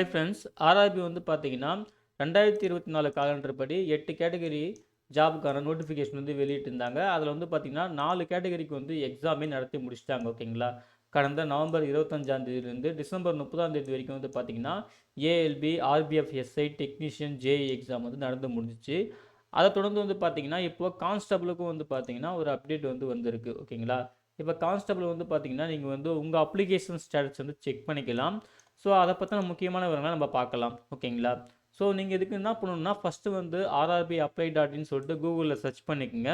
Hi friends, RRB வந்து பார்த்தீங்கன்னா 2024 calendar படி 8 கேட்டகரி ஜாபுக்கான நோட்டிஃபிகேஷன் வந்து வெளியிட்டிருந்தாங்க. அதில் வந்து பார்த்தீங்கன்னா 4 கேட்டகரிக்கு வந்து எக்ஸாமே நடத்தி முடிச்சிட்டாங்க. ஓகேங்களா? கடந்த நவம்பர் 25ஆம் தேதியிலிருந்து டிசம்பர் 30ஆம் தேதி வரைக்கும் வந்து பார்த்தீங்கன்னா ALP, RPF SI, technician, JE exam வந்து நடந்து முடிஞ்சிச்சு. அதை தொடர்ந்து வந்து பார்த்தீங்கன்னா இப்போ கான்ஸ்டபிளுக்கும் வந்து பார்த்தீங்கன்னா ஒரு அப்டேட் வந்து வந்திருக்கு. ஓகேங்களா? இப்போ கான்ஸ்டபிள் வந்து பார்த்தீங்கன்னா நீங்கள் வந்து உங்கள் அப்ளிகேஷன் ஸ்டேட்டஸ் வந்து செக் பண்ணிக்கலாம். ஸோ அதை பற்றின முக்கியமான விவரங்களை நம்ம பார்க்கலாம். ஓகேங்களா? ஸோ நீங்கள் இதுக்கு என்ன பண்ணணும்னா ஃபஸ்ட்டு வந்து ஆர்ஆர்பி அப்ளை டாட்னு சொல்லிட்டு கூகுளில் சர்ச் பண்ணிக்கோங்க.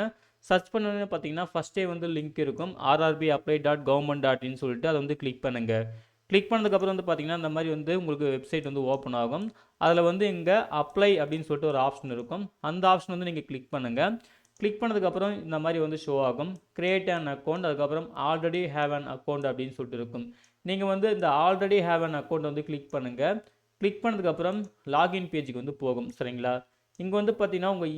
சர்ச் பண்ணோன்னே பார்த்தீங்கன்னா ஃபஸ்ட்டே வந்து லிங்க் இருக்கும், ஆர்ஆர்பி அப்ளை டாட் கவர்மெண்ட் டாட்னு சொல்லிட்டு அதை வந்து கிளிக் பண்ணுங்கள். கிளிக் பண்ணதுக்கப்புறம் வந்து பார்த்தீங்கன்னா இந்த மாதிரி வந்து உங்களுக்கு வெப்சைட் வந்து ஓப்பன் ஆகும். அதில் வந்து இங்கே அப்ளை அப்படின்னு சொல்லிட்டு ஒரு ஆப்ஷன் இருக்கும். அந்த ஆப்ஷன் வந்து நீங்கள் கிளிக் பண்ணுங்கள். கிளிக் பண்ணதுக்கப்புறம் இந்த மாதிரி வந்து ஷோ ஆகும், கிரியேட் அன் அக்கௌண்ட், அதுக்கப்புறம் ஆல்ரெடி ஹேவ் அன் அக்கௌண்ட் அப்படின்னு சொல்லிட்டு இருக்கும். நீங்கள் வந்து இந்த ஆல்ரெடி ஹேவ் அன் அக்கௌண்ட் வந்து கிளிக் பண்ணுங்கள். கிளிக் பண்ணதுக்கப்புறம் லாகின் பேஜுக்கு வந்து போகும். சரிங்களா? இங்கே வந்து பார்த்தீங்கன்னா உங்கள்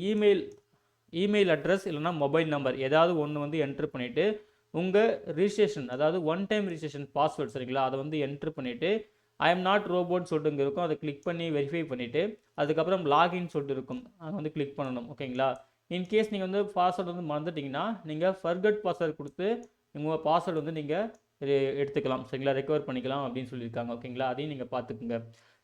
இமெயில் அட்ரஸ் இல்லைனா மொபைல் நம்பர் ஏதாவது ஒன்று வந்து என்ட்ரு பண்ணிவிட்டு உங்கள் ரிஜிஸ்ட்ரேஷன், அதாவது ஒன் டைம் ரிஜிஸ்ட்ரேஷன் பாஸ்வேர்ட், சரிங்களா, அதை வந்து என்ட்ரு பண்ணிவிட்டு ஐ எம் நாட் ரோபோட் சொல்லிட்டு இங்கே இருக்கும், அதை கிளிக் பண்ணி வெரிஃபை பண்ணிவிட்டு அதுக்கப்புறம் லாகின் சொல்லிட்டு இருக்கும், அதை வந்து கிளிக் பண்ணணும். ஓகேங்களா? இன்கேஸ் நீங்கள் வந்து பாஸ்வேர்டு வந்து மறந்துட்டிங்கன்னா நீங்கள் ஃபர்கட் பாஸ்வேர்டு கொடுத்து உங்கள் பாஸ்வேர்டு வந்து நீங்கள் எடுத்துக்கலாம். சரிங்களா? ரெக்கவர் பண்ணிக்கலாம் அப்படின்னு சொல்லியிருக்காங்க. ஓகேங்களா? அதையும் நீங்கள் பார்த்துக்குங்க.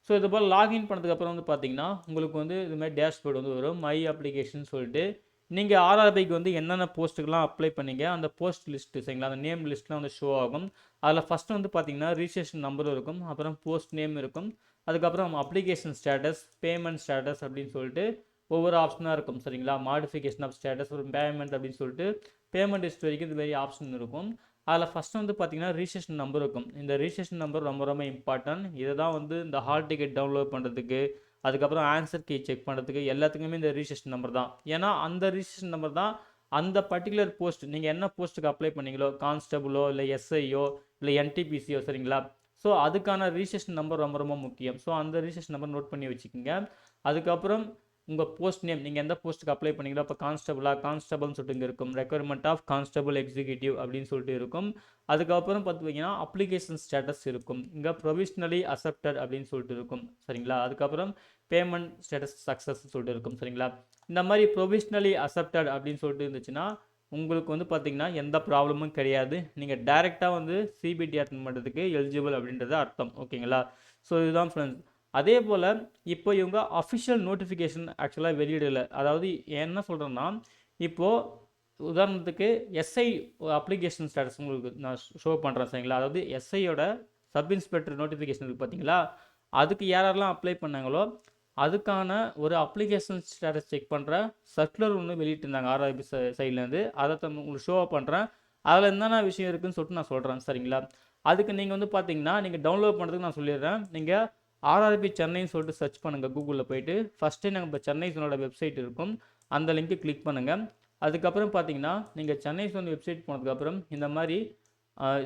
ஸோ இது போல் லாகின் பண்ணதுக்கப்புறம் வந்து பார்த்தீங்கன்னா உங்களுக்கு வந்து இதுமாதிரி டேஷ்போர்டு வந்து வரும், மை அப்ளிகேஷன் சொல்லிட்டு. நீங்கள் ஆர்ஆர்பிக்கு வந்து என்னென்ன போஸ்ட்டுக்கெலாம் அப்ளை பண்ணீங்க அந்த போஸ்ட் லிஸ்ட்டு, சரிங்களா, அந்த நேம் லிஸ்ட்லாம் வந்து ஷோ ஆகும். அதில் ஃபஸ்ட்டு வந்து பார்த்தீங்கன்னா ரிஜிஸ்ட்ரேஷன் நம்பரும் இருக்கும், அப்புறம் போஸ்ட் நேம் இருக்கும், அதுக்கப்புறம் அப்ளிகேஷன் ஸ்டேட்டஸ், பேமெண்ட் ஸ்டேட்டஸ் அப்படின்னு சொல்லிட்டு ஒவ்வொரு ஆப்ஷனாக இருக்கும். சரிங்களா? மாடிஃபிகேஷன் ஆஃப் ஸ்டேட்டஸ், ஒரு பேமெண்ட் அப்படின்னு சொல்லிட்டு பேமெண்ட் ஹிஸ்ட்ரி வரைக்கும் இது மாதிரி ஆப்ஷன் இருக்கும். அதில் ஃபஸ்ட்டு வந்து பார்த்தீங்கன்னா ரிஜிஸ்ட்ரேஷன் நம்பர் இருக்கும். இந்த ரிஜிஸ்ட்ரேஷன் நம்பர் ரொம்ப ரொம்ப இம்பார்ட்டன்ட். இதை தான் வந்து இந்த ஹால் டிக்கெட் டவுன்லோட் பண்ணுறதுக்கு, அதுக்கப்புறம் ஆன்சர் கீ செக் பண்ணுறதுக்கு எல்லாத்துக்குமே இந்த ரிஜிஸ்ட்ரேஷன் நம்பர் தான். ஏன்னா அந்த ரிஜிஸ்ட்ரேஷன் நம்பர் தான் அந்த பர்டிகுலர் போஸ்ட், நீங்கள் என்ன போஸ்ட்டுக்கு அப்ளை பண்ணீங்களோ, கான்ஸ்டபுளோ இல்லை எஸ்ஐயோ இல்லை என்டிபிசியோ, சரிங்களா, ஸோ அதுக்கான ரிஜிஸ்ட்ரேஷன் நம்பர் ரொம்ப ரொம்ப முக்கியம். ஸோ அந்த ரிஜிஸ்ட்ரேஷன் நம்பர் நோட் பண்ணி வச்சுக்கோங்க. அதுக்கப்புறம் உங்கள் போஸ்ட் நேம், நீங்கள் எந்த போஸ்ட்டுக்கு அப்ளை பண்ணீங்களோ, இப்போ கான்ஸ்டபிள்னு சொல்லிட்டு இங்கே இருக்கும், ரெக்யர்மெண்ட் ஆஃப் கான்ஸ்டபிள் எக்ஸிக்யூட்டிவ் அப்படின்னு சொல்லிட்டு இருக்கும். அதுக்கப்புறம் பார்த்தீங்கன்னா அப்ளிகேஷன் ஸ்டேட்டஸ் இருக்கும், இங்கே ப்ரொவிஷ்னலி அக்செப்டட் அப்படின்னு சொல்லிட்டு இருக்கும். சரிங்களா? அதுக்கப்புறம் பேமெண்ட் ஸ்டேட்டஸ் சக்ஸஸ் சொல்லிட்டு இருக்கும். சரிங்களா? இந்த மாதிரி ப்ரொவிஷ்னலி அக்செப்டட் அப்படின்னு சொல்லிட்டு இருந்துச்சுன்னா உங்களுக்கு வந்து பார்த்தீங்கன்னா எந்த ப்ராப்ளமும் கிடையாது, நீங்கள் டைரெக்டாக வந்து சிபிடி அட்டென்ட் பண்ணுறதுக்கு எலிஜிபிள் அப்படின்றது அர்த்தம். ஓகேங்களா? ஸோ இதுதான் ஃப்ரெண்ட்ஸ். அதே போல் இப்போ இவங்க அஃபிஷியல் நோட்டிஃபிகேஷன் ஆக்சுவலாக வெளியிடலை. அதாவது என்ன சொல்கிறேன்னா, இப்போது உதாரணத்துக்கு எஸ்ஐ அப்ளிகேஷன் ஸ்டேட்டஸ் உங்களுக்கு நான் ஷோ பண்ணுறேன். சரிங்களா? அதாவது எஸ்ஐயோட சப் இன்ஸ்பெக்டர் நோட்டிஃபிகேஷன் இருக்குது பார்த்தீங்களா, அதுக்கு யாரெல்லாம் அப்ளை பண்ணாங்களோ அதுக்கான ஒரு அப்ளிகேஷன் ஸ்டேட்டஸ் செக் பண்ணுற சர்க்குலர் ஒன்று வெளியிட்டிருந்தாங்க ஆர்ஆர்பி சைட்லேருந்து. அதை உங்களுக்கு ஷோ பண்ணுறேன். அதில் என்னென்ன விஷயம் இருக்குதுன்னு சொல்லிட்டு நான் சொல்கிறேன். சரிங்களா? அதுக்கு நீங்கள் வந்து பார்த்தீங்கன்னா நீங்கள் டவுன்லோட் பண்ணுறதுக்கு நான் சொல்லிடுறேன். நீங்கள் ஆர்ஆர்பி சென்னைன்னு சொல்லிட்டு சர்ச் பண்ணுங்கள் கூகுளில் போயிட்டு. ஃபஸ்ட்டு நாங்கள் இப்போ சென்னை ஜோனோட வெப்சைட் இருக்கும், அந்த லிங்க்கு கிளிக் பண்ணுங்கள். அதுக்கப்புறம் பார்த்தீங்கன்னா நீங்கள் சென்னை ஜோன் வெப்சைட் போனதுக்கப்புறம் இந்த மாதிரி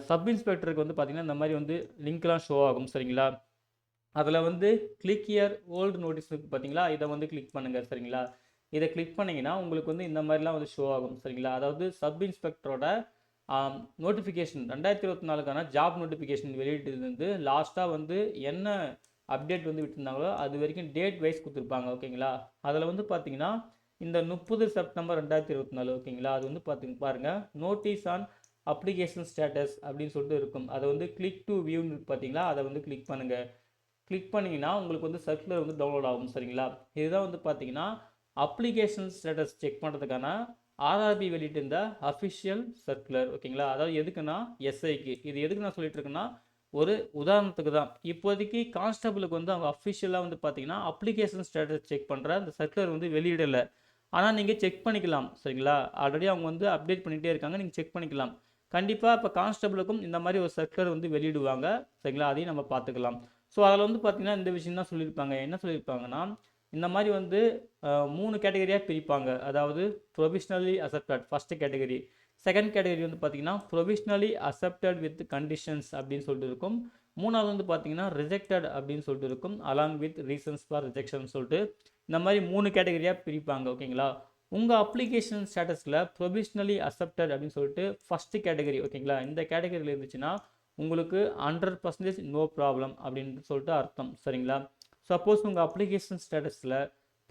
சப் இன்ஸ்பெக்டருக்கு வந்து பார்த்தீங்கன்னா இந்த மாதிரி வந்து லிங்க்லாம் ஷோ ஆகும். சரிங்களா? அதில் வந்து கிளிக் இயர் ஓல்டு நோட்டீஸ் இருக்குது பார்த்தீங்களா, இதை வந்து கிளிக் பண்ணுங்கள். சரிங்களா? இதை கிளிக் பண்ணிங்கன்னா உங்களுக்கு வந்து இந்த மாதிரிலாம் வந்து ஷோ ஆகும். சரிங்களா? அதாவது சப் இன்ஸ்பெக்டரோட நோட்டிஃபிகேஷன் 2024க்கான ஜாப் நோட்டிஃபிகேஷன் வெளியிட்டிருந்து லாஸ்ட்டாக வந்து என்ன அப்டேட் வந்து விட்டுருந்தாங்களோ அது வரைக்கும் டேட் வைஸ் கொடுத்துருப்பாங்க. ஓகேங்களா? அதில் வந்து பார்த்தீங்கன்னா இந்த 30 செப்டம்பர் 2024, ஓகேங்களா, அது வந்து பாருங்கள், நோட்டீஸ் ஆன் அப்ளிகேஷன் ஸ்டேட்டஸ் அப்படின்னு சொல்லிட்டு இருக்கும். அதை வந்து கிளிக் டு வியூன்னு பார்த்தீங்களா, அதை வந்து கிளிக் பண்ணுங்கள். கிளிக் பண்ணிங்கன்னா உங்களுக்கு வந்து சர்க்குலர் வந்து டவுன்லோட் ஆகும். சரிங்களா? இதுதான் வந்து பார்த்தீங்கன்னா அப்ளிகேஷன் ஸ்டேட்டஸ் செக் பண்ணுறதுக்கான ஆர்ஆர்பி வெளியிட்டிருந்த அஃபிஷியல் சர்க்குலர். ஓகேங்களா? அதாவது எதுக்குன்னா எஸ்ஐக்கு. இது எதுக்கு நான் சொல்லிட்டு இருக்கேன்னா ஒரு உதாரணத்துக்கு தான். இப்போதைக்கு கான்ஸ்டபிளுக்கு வந்து அவங்க அஃபிஷியலாக வந்து பார்த்தீங்கன்னா அப்ளிகேஷன் ஸ்டேட்டஸ் செக் பண்ணுற அந்த சர்க்குலர் வந்து வெளியிடலை. ஆனால் நீங்கள் செக் பண்ணிக்கலாம். சரிங்களா? ஆல்ரெடி அவங்க வந்து அப்டேட் பண்ணிகிட்டே இருக்காங்க, நீங்கள் செக் பண்ணிக்கலாம். கண்டிப்பாக இப்போ கான்ஸ்டபிளுக்கும் இந்த மாதிரி ஒரு சர்க்குலர் வந்து வெளியிடுவாங்க. சரிங்களா? அதையும் நம்ம பார்த்துக்கலாம். ஸோ அதில் வந்து பார்த்திங்கன்னா இந்த விஷயம் தான் சொல்லியிருப்பாங்க. என்ன சொல்லியிருப்பாங்கன்னா இந்த மாதிரி வந்து 3 கேட்டகரியாக பிரிப்பாங்க. அதாவது ப்ரொவிஷ்னலி அக்செப்டட் ஃபஸ்ட்டு கேட்டகரி, செகண்ட் கேட்டகரி வந்து பார்த்திங்கன்னா ப்ரொவிஷ்னலி அக்செப்டட் வித் கண்டிஷன்ஸ் அப்படின்னு சொல்லிட்டு இருக்கும், மூணாவது வந்து பார்த்திங்கன்னா ரிஜெக்டட் அப்படின்னு சொல்லிட்டு இருக்கும், along with reasons for rejection சொல்லிட்டு இந்த மாதிரி 3 கேட்டகரியாக பிரிப்பாங்க. ஓகேங்களா? உங்கள் அப்ளிகேஷன் ஸ்டேட்டஸில் ப்ரொவிஷ்னலி அக்செப்டட் அப்படின்னு சொல்லிட்டு ஃபஸ்ட்டு கேட்டகரி, ஓகேங்களா, இந்த கேட்டகரியில் இருந்துச்சுன்னா உங்களுக்கு 100% நோ ப்ராப்ளம் அப்படின்னு சொல்லிட்டு அர்த்தம். சரிங்களா? சப்போஸ் உங்கள் அப்ளிகேஷன் ஸ்டேட்டஸில்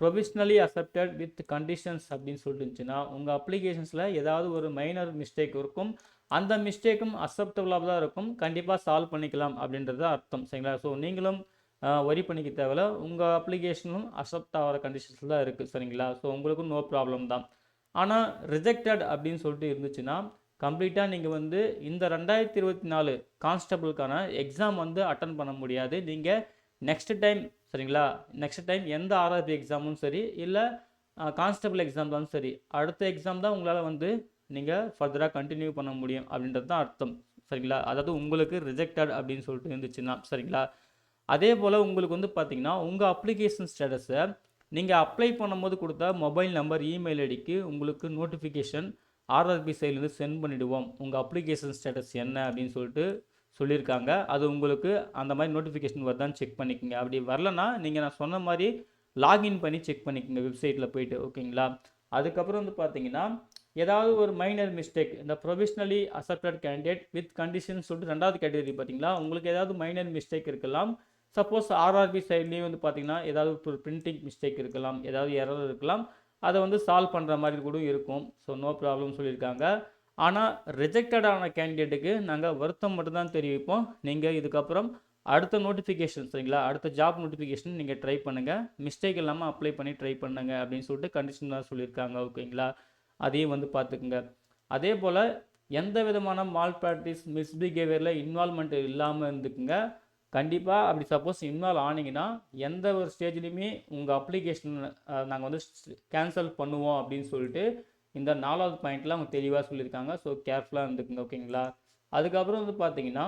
ப்ரொவிஷ்னலி அக்செப்டட் வித் கண்டிஷன்ஸ் அப்படின்னு சொல்லிட்டு இருந்துச்சுன்னா உங்கள் அப்ளிகேஷன்ஸில் ஏதாவது ஒரு மைனர் மிஸ்டேக் இருக்கும். அந்த மிஸ்டேக்கும் அக்செப்டபுளாக தான் இருக்கும். கண்டிப்பாக சால்வ் பண்ணிக்கலாம் அப்படின்றது அர்த்தம். சரிங்களா? ஸோ நீங்களும் ஒரி பண்ணிக்க தேவையில்ல. உங்கள் அப்ளிகேஷனும் அக்செப்ட் ஆகிற கண்டிஷன்ஸில் தான் இருக்குது. சரிங்களா? ஸோ உங்களுக்கும் நோ ப்ராப்ளம் தான். ஆனால் ரிஜெக்டட் அப்படின்னு சொல்லிட்டு இருந்துச்சுன்னா கம்ப்ளீட்டாக நீங்கள் வந்து இந்த 2024 கான்ஸ்டபிளுக்கான எக்ஸாம் வந்து அட்டன் பண்ண முடியாது. நீங்கள் நெக்ஸ்ட் டைம், சரிங்களா, நெக்ஸ்ட் டைம் எந்த ஆர்ஆர்பி எக்ஸாமும் சரி இல்லை கான்ஸ்டபிள் எக்ஸாம் தான் சரி, அடுத்த எக்ஸாம் தான் உங்களால் வந்து நீங்கள் ஃபர்தராக கண்டினியூ பண்ண முடியும் அப்படின்றது தான் அர்த்தம். சரிங்களா? அதாவது உங்களுக்கு ரிஜெக்டட் அப்படின்னு சொல்லிட்டு இருந்துச்சுன்னா. சரிங்களா? அதே போல் உங்களுக்கு வந்து பார்த்தீங்கன்னா உங்கள் அப்ளிகேஷன் ஸ்டேட்டஸை நீங்கள் அப்ளை பண்ணும்போது கொடுத்த மொபைல் நம்பர், இமெயில் ஐடிக்கு உங்களுக்கு நோட்டிஃபிகேஷன் ஆர்ஆர்பி சைட்லேருந்து சென்ட் பண்ணிவிடுவோம். உங்கள் அப்ளிகேஷன் ஸ்டேட்டஸ் என்ன அப்படின்னு சொல்லிட்டு சொல்லியிருக்காங்க. அது உங்களுக்கு அந்த மாதிரி நோட்டிஃபிகேஷன் வருதான்னு செக் பண்ணிக்கோங்க. அப்படி வரலன்னா நீங்கள் நான் சொன்ன மாதிரி லாகின் பண்ணி செக் பண்ணிக்கோங்க வெப்சைட்டில் போயிட்டு. ஓகேங்களா? அதுக்கப்புறம் வந்து பார்த்தீங்கன்னா ஏதாவது ஒரு மைனர் மிஸ்டேக், இந்த ப்ரொவிஷ்னலி அக்செப்டட் கேண்டிடேட் வித் கண்டிஷன் சொல்லிட்டு 2வது கேட்டகரி பார்த்தீங்களா, உங்களுக்கு ஏதாவது மைனர் மிஸ்டேக் இருக்கலாம். சப்போஸ் ஆர்ஆர்பி சைட்லேயும் வந்து பார்த்தீங்கன்னா ஏதாவது ஒரு பிரிண்டிங் மிஸ்டேக் இருக்கலாம், ஏதாவது எரர் இருக்கலாம். அதை வந்து சால்வ் பண்ணுற மாதிரி கூட இருக்கும். ஸோ நோ ப்ராப்ளம் சொல்லியிருக்காங்க. ஆனால் ரிஜெக்டடான கேண்டிடேட்டுக்கு நாங்கள் வருத்தம் மட்டும்தான் தெரிவிப்போம். நீங்கள் இதுக்கப்புறம் அடுத்த நோட்டிஃபிகேஷன், சரிங்களா, அடுத்த ஜாப் நோட்டிஃபிகேஷன் நீங்கள் ட்ரை பண்ணுங்கள், மிஸ்டேக் இல்லாமல் அப்ளை பண்ணி ட்ரை பண்ணுங்க அப்படின்னு சொல்லிட்டு கண்டிஷன் தான் சொல்லியிருக்காங்க. ஓகேங்களா? அதையும் வந்து பார்த்துக்குங்க. அதே போல் எந்த விதமான மால் ப்ராக்டிஸ், மிஸ்பிஹேவியரில் இன்வால்மெண்ட் இல்லாமல் இருந்துக்குங்க. கண்டிப்பாக அப்படி சப்போஸ் இன்வால்வ் ஆனீங்கன்னா எந்த ஒரு ஸ்டேஜ்லையுமே உங்கள் அப்ளிகேஷன் நாங்கள் வந்து கேன்சல் பண்ணுவோம் அப்படின்னு சொல்லிட்டு இந்த 4வது பாயிண்டில் அவங்க தெளிவாக சொல்லியிருக்காங்க. ஸோ கேர்ஃபுல்லாக இருந்துக்குங்க. ஓகேங்களா? அதுக்கப்புறம் வந்து பார்த்தீங்கன்னா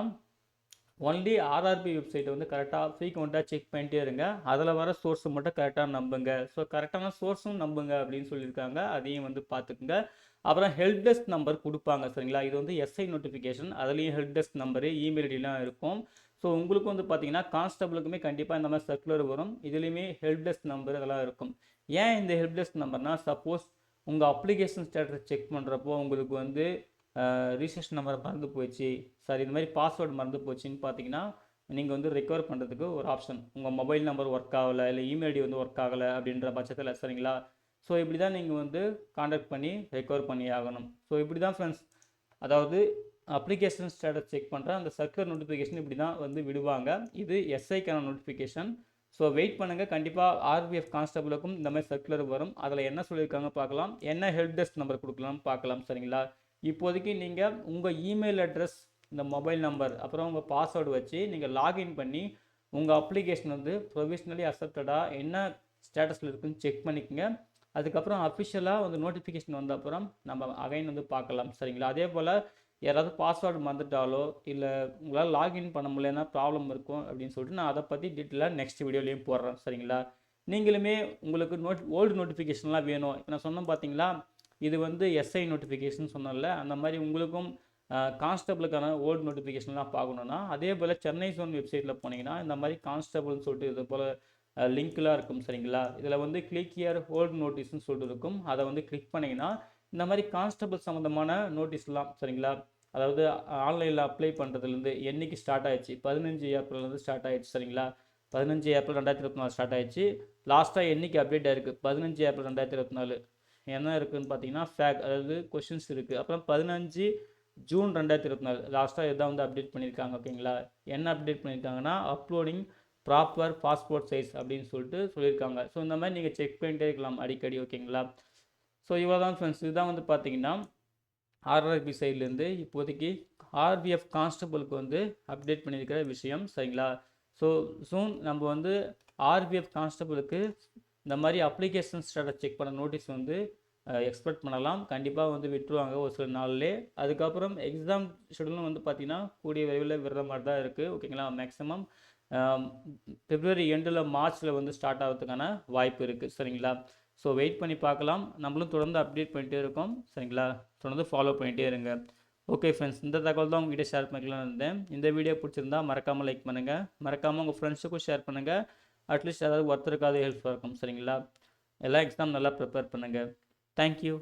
ஒன்லி ஆர்ஆர்பி வெப்சைட்டை வந்து கரெக்டாக ஃப்ரீக்வெண்ட்டாக செக் பண்ணிட்டே இருங்க. அதில் வர சோர்ஸை மட்டும் கரெக்டாக நம்புங்க. ஸோ கரெக்டான சோர்ஸும் நம்புங்க அப்படின்னு சொல்லியிருக்காங்க. அதையும் வந்து பார்த்துக்குங்க. அப்புறம் ஹெல்ப் டெஸ்க் நம்பர் கொடுப்பாங்க. சரிங்களா? இது வந்து எஸ்ஐ நோட்டிஃபிகேஷன், அதுலேயும் ஹெல்ப் டெஸ்க் நம்பரு, இமெயில் ஐடிலாம் இருக்கும். ஸோ உங்களுக்கு வந்து பார்த்தீங்கன்னா கான்ஸ்டபிளுக்குமே கண்டிப்பாக இந்த மாதிரி சர்க்குலர் வரும். இதுலேயுமே ஹெல்ப் டெஸ்க் நம்பர் அதெல்லாம் இருக்கும். ஏன் இந்த ஹெல்ப் டெஸ்க் நம்பர்னா, சப்போஸ் உங்கள் அப்ளிகேஷன் ஸ்டேட்டஸ் செக் பண்ணுறப்போ உங்களுக்கு வந்து ரிஜிஸ்ட்ரேஷன் நம்பர் மறந்து போச்சு, சாரி இந்த மாதிரி பாஸ்வேர்டு மறந்து போச்சுன்னு பார்த்தீங்கன்னா நீங்கள் வந்து ரெக்கவர் பண்ணுறதுக்கு ஒரு ஆப்ஷன், உங்கள் மொபைல் நம்பர் ஒர்க் ஆகலை இல்லை இமெயில் ஐடி வந்து ஒர்க் ஆகலை அப்படின்ற பட்சத்தில், சரிங்களா, ஸோ இப்படி தான் நீங்கள் வந்து காண்டாக்ட் பண்ணி ரெக்கவர் பண்ணி ஆகணும். ஸோ இப்படி தான் ஃப்ரெண்ட்ஸ், அதாவது அப்ளிகேஷன் ஸ்டேட்டஸ் செக் பண்ணுற அந்த சர்க்குலர் நோட்டிஃபிகேஷன் இப்படி தான் வந்து விடுவாங்க. இது எஸ்ஐக்கான நோட்டிஃபிகேஷன். ஸோ வெயிட் பண்ணுங்கள். கண்டிப்பாக ஆர்பிஎஃப் கான்ஸ்டபிளுக்கும் இந்த மாதிரி சர்க்குலர் வரும். அதில் என்ன சொல்லியிருக்காங்க பார்க்கலாம், என்ன ஹெல்ப் டெஸ்க் நம்பர் கொடுக்கலாம்னு பார்க்கலாம். சரிங்களா? இப்போதைக்கு நீங்கள் உங்கள் இமெயில் அட்ரஸ், இந்த மொபைல் நம்பர், அப்புறம் உங்கள் பாஸ்வேர்டு வச்சு நீங்கள் லாகின் பண்ணி உங்கள் அப்ளிகேஷன் வந்து ப்ரொவிஷ்னலி அக்செப்டடாக என்ன ஸ்டேட்டஸில் இருக்குதுன்னு செக் பண்ணிக்கோங்க. அதுக்கப்புறம் அஃபிஷியலாக வந்து நோட்டிஃபிகேஷன் வந்த அப்புறம் நம்ம அகைன் வந்து பார்க்கலாம். சரிங்களா? அதே போல் யாராவது பாஸ்வேர்டு மறந்துட்டாலோ இல்லை உங்களால் லாகின் பண்ண முடியலன்னா ப்ராப்ளம் இருக்கும் அப்படின்னு சொல்லிட்டு நான் அதை பற்றி டீட்டெயிலாக நெக்ஸ்ட் வீடியோலையும் போடுறேன். சரிங்களா? நீங்களுமே உங்களுக்கு ஓல்டு நோட்டிஃபிகேஷன்லாம் வேணும், இப்போ நான் சொன்னேன் பார்த்தீங்களா, இது வந்து எஸ்ஐ நோட்டிஃபிகேஷன் சொன்னல, அந்த மாதிரி உங்களுக்கும் கான்ஸ்டபிளுக்கான ஓல்டு நோட்டிஃபிகேஷன்லாம் பார்க்கணுன்னா அதே போல் சென்னை ஜோன் வெப்சைட்டில் போனீங்கன்னா இந்த மாதிரி கான்ஸ்டபிள்னு சொல்லிட்டு இது போல் லிங்க்லாம் இருக்கும். சரிங்களா? இதில் வந்து கிளிக் ஹியர் ஹோல்டு நோட்டீஸ்னு சொல்லிட்டு இருக்கும். அதை வந்து கிளிக் பண்ணிங்கன்னா இந்த மாதிரி கான்ஸ்டபிள் சம்மந்தமான நோட்டீஸ்லாம், சரிங்களா, அதாவது ஆன்லைனில் அப்ளை பண்ணுறதுலேருந்து என்றைக்கு ஸ்டார்ட் ஆயிடுச்சு, 15 ஏப்ரல்லேருந்து ஸ்டார்ட் ஆயிடுச்சு. சரிங்களா? 15 ஏப்ரல் 2024 ஸ்டார்ட் ஆயிடுச்சு. லாஸ்ட்டாக என்றைக்கு அப்டேட் ஆயிருக்கு, 15 ஏப்ரல் 2024 என்ன இருக்குதுன்னு பார்த்தீங்கன்னா ஃபேக், அதாவது கொஷின்ஸ் இருக்குது. அப்புறம் 15 ஜூன் 2024 லாஸ்ட்டாக இதான் வந்து அப்டேட் பண்ணியிருக்காங்க. ஓகேங்களா? என்ன அப்டேட் பண்ணியிருக்காங்கன்னா அப்லோடிங் ப்ராப்பர் பாஸ்போர்ட் சைஸ் அப்படின்னு சொல்லிட்டு சொல்லியிருக்காங்க. ஸோ இந்த மாதிரி நீங்கள் செக் பண்ணிட்டே இருக்கலாம் அடிக்கடி. ஓகேங்களா? ஸோ இவ்வளோ தான் ஃப்ரெண்ட்ஸ். இதுதான் வந்து பார்த்தீங்கன்னா ஆர்ஆர்பி சைட்லேருந்து இப்போதைக்கு ஆர்பிஎஃப் கான்ஸ்டபிளுக்கு வந்து அப்டேட் பண்ணியிருக்கிற விஷயம். சரிங்களா? ஸோ சூன் நம்ம வந்து ஆர்பிஎஃப் கான்ஸ்டபிளுக்கு இந்த மாதிரி அப்ளிகேஷன் ஸ்டேட்டஸ் செக் பண்ண நோட்டீஸ் வந்து எக்ஸ்பெக்ட் பண்ணலாம். கண்டிப்பாக வந்து விட்டுருவாங்க ஒரு சில நாள்லே. அதுக்கப்புறம் எக்ஸாம் ஷெடியூலும் வந்து பார்த்திங்கன்னா கூடிய விரைவில் விடுற மாதிரி தான் இருக்குது. ஓகேங்களா? மேக்ஸிமம் பிப்ரவரி எண்டில் மார்ச்சில் வந்து ஸ்டார்ட் ஆகிறதுக்கான வாய்ப்பு இருக்குது. சரிங்களா? ஸோ வெயிட் பண்ணி பார்க்கலாம். நம்மளும் தொடர்ந்து அப்டேட் பண்ணிகிட்டே இருக்கோம். சரிங்களா? தொடர்ந்து ஃபாலோ பண்ணிகிட்டே இருங்க. ஓகே ஃப்ரெண்ட்ஸ், இந்த தகவல் தான் உங்கள்கிட்ட ஷேர் பண்ணிக்கலாம்னு இருந்தேன். இந்த வீடியோ பிடிச்சிருந்தா மறக்காமல் லைக் பண்ணுங்கள், மறக்காமல் உங்கள் ஃப்ரெண்ட்ஸுக்கும் ஷேர் பண்ணுங்கள். அட்லீஸ்ட் ஏதாவது ஒருத்தருக்காவது ஹெல்ப்ஃபுல்லாக இருக்கும். சரிங்களா? எல்லா எக்ஸாம் நல்லா ப்ரிப்பேர் பண்ணுங்கள். தேங்க்யூ.